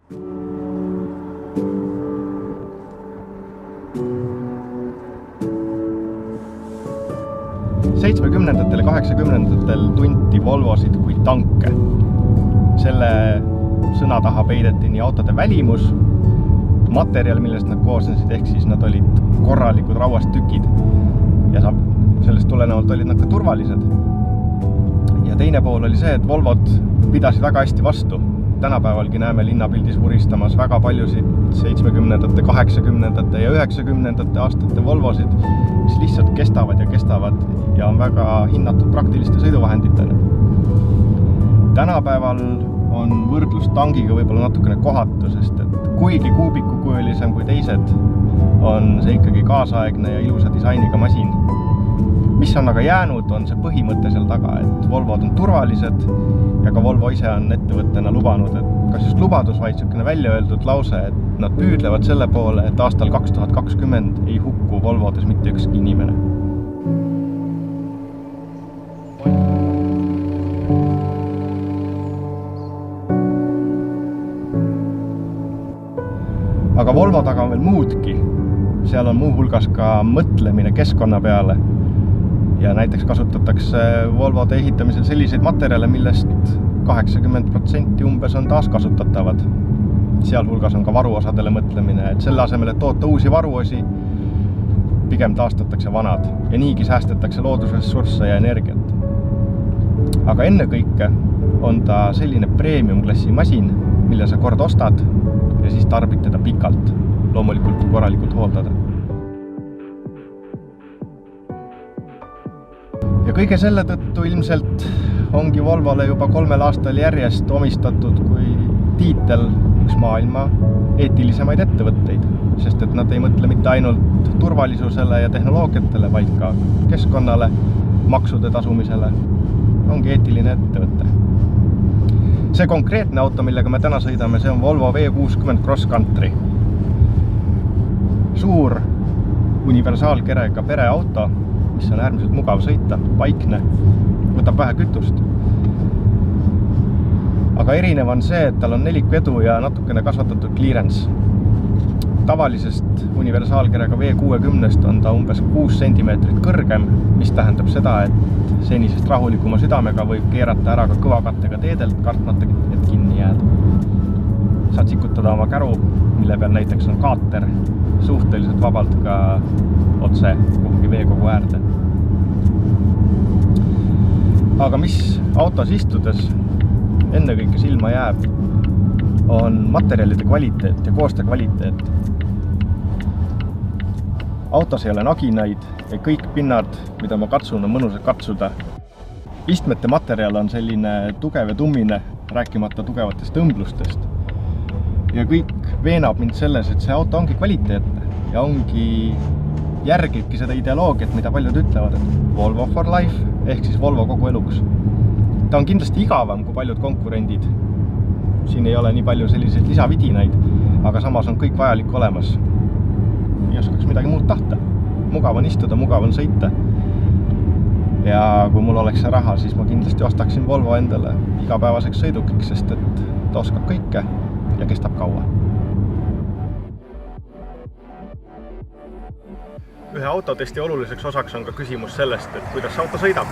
70-ndatel ja 80-ndatel tunti Volvosid kui tanke. Selle sõna taha peideti nii autode välimus, materjal, millest nad koosnesid, ehk siis nad olid korralikud rauast tükid ja sellest tulenevalt olid nad ka turvalised. Ja teine pool oli see, et Volvod pidasid väga hästi vastu. Tänapäevalgi näeme linnapildis vuristamas väga paljusid 70-ndate, 80-ndate ja 90-ndate aastate Volvosid, mis lihtsalt kestavad ja on väga hinnatud praktiliste sõiduvahenditena. Tänapäeval on võrdlus tangiga võib-olla natukene kohatu, sest et kuigi kuubikukujulisem kui teised, on see ikkagi kaasaegne ja ilusa disainiga masin. Mis on aga jäänud, on see põhimõte seal taga, et Volvod on turvalised ja ka Volvo ise on ettevõttena lubanud, et kas just lubadus, vaid niisugune välja öeldud lause, et nad püüdlevad selle poole, et aastal 2020 ei hukku Volvodes mitte ükski inimene. Aga Volvo taga on veel muudki. Seal on muu hulgas ka mõtlemine keskkonna peale. Ja näiteks kasutatakse Volvode ehitamisel selliseid materjale, millest 80% umbes on taaskasutatavad. Sealhulgas on ka varuosadele mõtlemine, et selle asemel, et toota uusi varuosi, pigem taastatakse vanad ja niigi säästetakse loodusressursse ja energiat. Aga ennekõike on ta selline premium-klassi masin, mille sa kord ostad ja siis tarbid teda pikalt, loomulikult korralikult hooldada. Ja kõige selle tõttu ilmselt ongi Volvole juba 3 aastal järjest omistatud kui tiitel üks maailma eetilisemaid ettevõtteid, sest et nad ei mõtle mitte ainult turvalisusele ja tehnoloogiatele, vaid ka keskkonnale, maksude tasumisele. Ongi eetiline ettevõte. See konkreetne auto, millega me täna sõidame, see on Volvo V60 Cross Country. Suur universaalkerega pereauto, mis on äärmiselt mugav sõita, paikne, võtab vähe kütust. Aga erinev on see, et tal on 4 vedu ja natukene kasvatatud clearance. Tavalisest universaalkerega V60-st on ta umbes 6 cm kõrgem, mis tähendab seda, et senisest rahulikuma südamega võib keerata ära ka kõvakattega teedelt, kartmata, et kinni jääda. Saad sikutada oma käru, mille peal näiteks on kaater, suhteliselt vabalt ka otse kuhugi veekogu äärde. Aga mis autos istudes ennekõike silma jääb, on materjalide kvaliteet ja koostöö kvaliteet. Autos ei ole naginaid ja kõik pinnad, mida ma katsun, on mõnusad katsuda. Istmete materjal on selline tugev ja tummine, rääkimata tugevatest õmblustest. Ja kõik veenab mind selles, et see auto ongi kvaliteetne ja ongi järgibki seda ideoloogiat, mida paljud ütlevad, et Volvo for life ehk siis Volvo kogu eluks. Ta on kindlasti igavam kui paljud konkurendid. Siin ei ole nii palju selliseid lisavidinaid, aga samas on kõik vajalik olemas. Ei oskaks midagi muud tahta. Mugav on istuda, mugav on sõita. Ja kui mul oleks see raha, siis ma kindlasti ostaksin Volvo endale igapäevaseks sõidukiks, sest et ta oskab kõike ja kestab kaua. Ühe autotesti oluliseks osaks on ka küsimus sellest, et kuidas auto sõidab.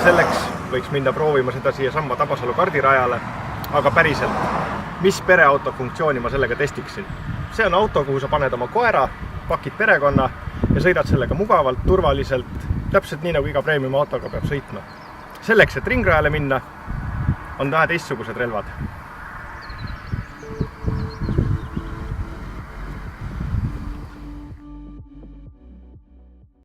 Selleks võiks minna proovima seda siia samma Tabasalu kardirajale, aga päriselt, mis pereauto funktsiooni ma sellega testiksin? See on auto, kuhu sa paned oma koera, pakid perekonna ja sõidad sellega mugavalt, turvaliselt, täpselt nii nagu iga premium autoga peab sõitma. Selleks, et ringrajale minna, on vähe teistsugused relvad.